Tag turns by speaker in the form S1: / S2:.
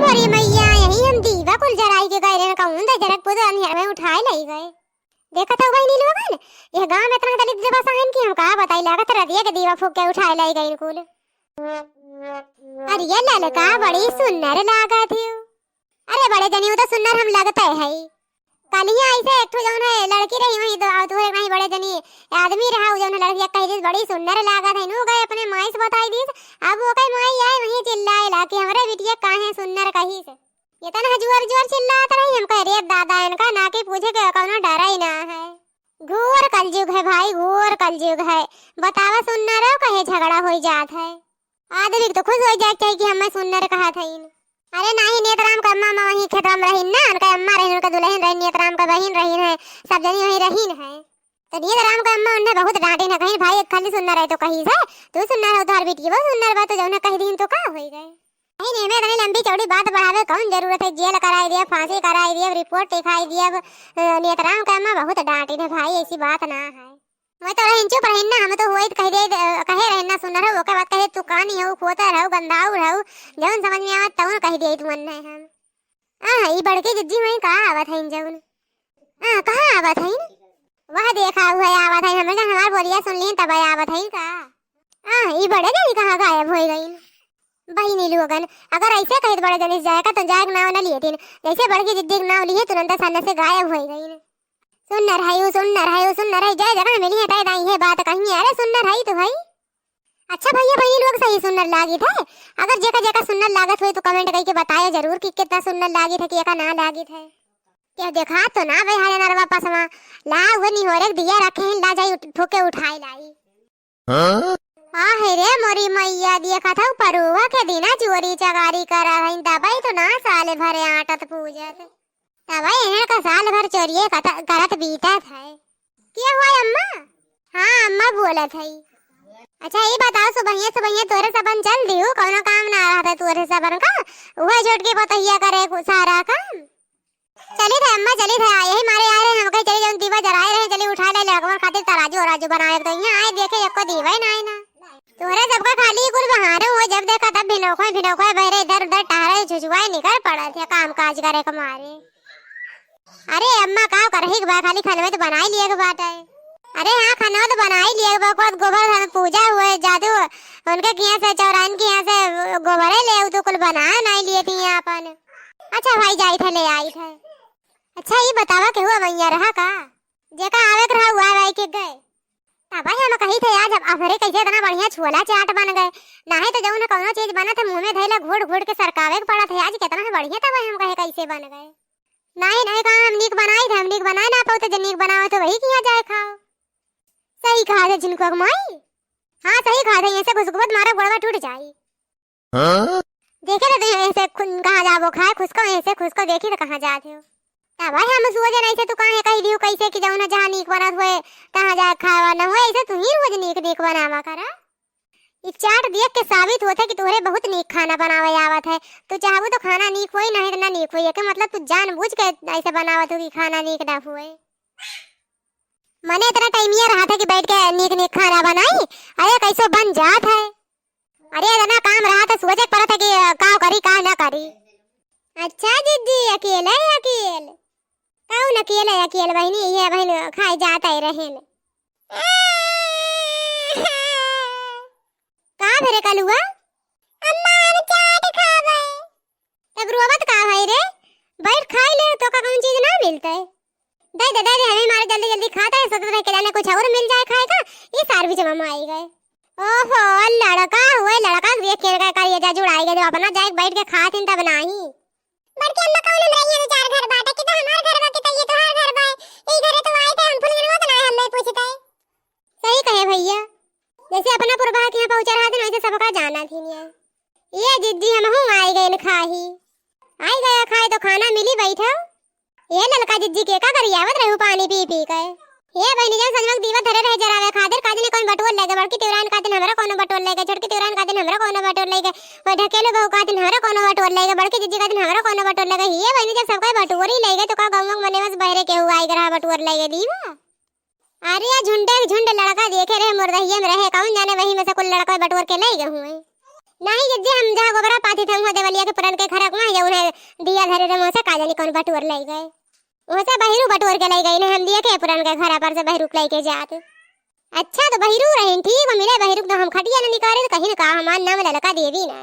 S1: मोरी मैया यही हम दीवा कुल जराई के गए रे कहूं त जरक पुद अंधेर में उठाए लई गए। देखत हो भाई नीलू बगन ये गांव में इतना दलित जबा सहन की हम का बताई लागत रदिया के दीवा फूक के उठाए लई गई कुल। अरे ये ललका बड़ी सुंदर लागत है। अरे बड़े जनी वो तो सुंदर हम लगता है कलिया ऐसे एक ठो जौन है लड़की रही वही तो वही बड़े जनी आदमी रहा जौन लड़की कह दी बड़ी सुंदर लागत है नु गए अपने माई से बताई दी। अब वो कई माई आए वही चिल्लाए ला कि हमरे बिटिया काहे सुंदर कही से ये तना जुआर जुआर चिल्लात रही हम कह रे दादा इनका ना के पूछे के कौनो डर ही ना है। घोर कलयुग है भाई घोर कलयुग है। बतावा सुंदर कहे झगड़ा हो जात है आदमी तो खुश हो जाए चाहिए कि हमें सुंदर कहा था इन। अरे नहीं नेतराम का अम्मा वही खेतराम रहीन ना उनका अम्मा रहीन उनका दुल्हन रहीन नेतराम का बहन रहीन है सब जनी वही रहीन है। तो नेतराम का अम्मा उन्हें बहुत डांटे ना कहीं भाई खाली सुंदर है तो कहीं से तू सुंदर है उधार बेटी वो सुंदर बात तो जौन कह दी तो का हो गए। नहीं नहीं मैं इतनी लंबी चौड़ी बात बढ़ावे कौन जरूरत है जेल कराई दिया फांसी कराई दिया रिपोर्ट लिखाई दिया। नेतराम का अम्मा बहुत डांटे ना भाई ऐसी बात ना है। मैं तो रहन चुप रहन ना हम तो होई कह दे कहे रहन ना सुंदर है ओके बात कहे तू कानी हो खोता रहो गंदाऊ रहो जौन समझ में आवत तौन कह दे तू मन है हम। ई बड़के जिज्जी में का आवत है जौन कहां आवत है वह देखा हुआ आवत है हमें हमार बोलिया सुन ली तब आवत है का। ई बड़े जनी कहां गायब हो गई भाई नीलू अगन अगर ऐसे कहे बड़े जनी जाएगा तो जाएग नाव न लिए दिन जैसे बड़के जिज्जी नाव लिए तुरंत सामने से गायब हो गई। सुंदर है जय जगह मिली है दाई है बात कहीं अरे सुंदर है तो भाई। अच्छा भैया भाई लोग सही सुंदर लागी थे अगर जेका जेका सुंदर लागत हुई तो कमेंट करके बताओ जरूर कि कितना सुंदर लागी थे कि एका ना लागी थे। क्या देखा तो ना भाई हाले नरवा पासमा ला वो नहीं हो रे दिया रखे ला जाई ठोके उठाई लाई। है रे मोरी मैया देखा था परुवा के दिना चोरी चकारी करा है दबाई तो ना साले भरे आटत पूजत तबाई इन्हें का साल भर चोरिए करत बीता था। क्या हुआ अम्मा? हाँ अम्मा बोला था। अच्छा ये बताओ सुबह तोरे सबन चल दियो कोनो काम ना रहा था तोरे सबन का वह जोट के बतैया करे सारा काम चली थे अम्मा चली थे यही मारे आ रहे हम कहीं चली जाऊं दीवा जराए रहे चली उठा ले लगवा खातिर तराजू बनाए तो यहां आए देखे एको दीवा ना है ना तोरे सबका खाली कुल बहारे हो जब देखा तब भिनोखो बहरे इधर उधर टहरे झुझुआए निकल पड़ा थे काम काज करे के मारे। अरे अम्मा का करही के बा खाली खाने तो बना ही लिए के बात है। अरे हाँ खाना तो बना ही लिए के गोबर में पूजा हुए जादू उनके किया से चौरान के यहाँ से गोबरे ले तो कुल बना नहीं लिए थी यहाँ अपन। अच्छा भाई जाई थे ले आई थे। अच्छा ये बतावा के हुआ मैया रहा का जेका आवे के रहा हुआ भाई के गए भाई हम कही थे आज अफरे कैसे इतना बढ़िया छोला चाट बन गए ना है तो जब उन्हें कोनो चीज बना था मुंह में धैला घोड़ के सरकावे के पड़ा थे आज कितना बढ़िया था भाई हम कहे कैसे बन गए। नहीं कहा हम नीक बनाई थे हम नीक बनाए ना पाओ तो जो नीक बनाओ तो वही किया जाए खाओ। सही कहा थे जिनको माई हाँ सही कहा थे ऐसे खुशबू मारा गोड़वा टूट जाए। देखे ना तो ऐसे कहाँ जाबो खाए खुशको देखी तो कहाँ जाते हो भाई हम सोचे नहीं से तू कहाँ कही दियो कैसे कि जाऊँ ना जहाँ नीक बनत हुए कहाँ जाए खावा ना हुए ऐसे तू ही रोज नीक बनावा करा। इस चाट देख के साबित होता है कि तोहरे बहुत नीक खाना बनावे आवत है तू चाहबो तो खाना नीक होई नहीं ना नीक होई के मतलब तू जानबूझ के ऐसे बनावत हो कि खाना नीक ना हुए। मने इतना टाइम ये रहा था कि बैठ के नीक खाना बनाई अरे कैसे बन जात है। अरे इतना काम रहा था सोचे पड़ा था कि का करी का ना करी। अच्छा दीदी अकेले कौन अकेले बहनी ये बहन खाए जाता है रहेन का भरे कलुआ अम्मा हम चाट खावे तब रोवत का भाई रे बैठ खाई ले तो का कौन चीज ना मिलता है दे हमें मारे जल्दी खाता है सोचते रहे के जाने कुछ और मिल जाए खाए का ये सार बीच मामा आई गए। ओहो लड़का हुए लड़का देख के का ये जा जुड़ाई गए अपना जाए बैठ के खातिन तब नहीं बड़के अम्मा कौन रही है चार घर बाटा कि तो हमार घर बा कि तो ये तो हर घर बा यही घरे तो आए थे हम फुल घर तो ना हमें पूछते सही कहे भैया जैसे अपना पुरबा के यहाँ पहुंचा रहा था वैसे सबका जाना थी नहीं ये जिद्दी हम हूँ आई गए खाही आई गया खाए तो खाना मिली बैठो ये ललका जिद्दी के का करियावत रहू पानी पी गए ये बहनी जन संजमक दीवा धरे रह जरावे खातिर काजने कौन बटोर लेगे बड़की तिवरान का दिन हमरा कोनो बटोर लेगे छोटकी तिवरान का दिन हमरा कोनो बटोर लेगे और ढकेले बहू का दिन हमरा कोनो बटोर लेगे बड़की जिज्जी का दिन हमरा कोनो बटोर लेगे ये बहनी जब सबका बटोर ही लेगे तो का गांव मने बस बहरे के हुआ आई ग्रह बटोर लेगे दीवा। अरे या झुंड लड़का देखे रहे मुर्दहिये में रहे कौन जाने वही में से कुल लड़का बटोर के ले गए हुए नहीं जज्जे हम जहाँ गोबरा पाती थे वहाँ देवलिया के पुरन के खरक में या उन्हें दिया धरे रे मोसे का जानी कौन बटुर ले गए वैसे बहिरू बटोर के ले गई ने हम दिया के पुरन के घर पर से बहिरू ले के जात। अच्छा तो बहिरू रही ठीक मिले बहिरू तो हम खटिया न निकाले तो कहीं न का हमार नाम ललका देवी ना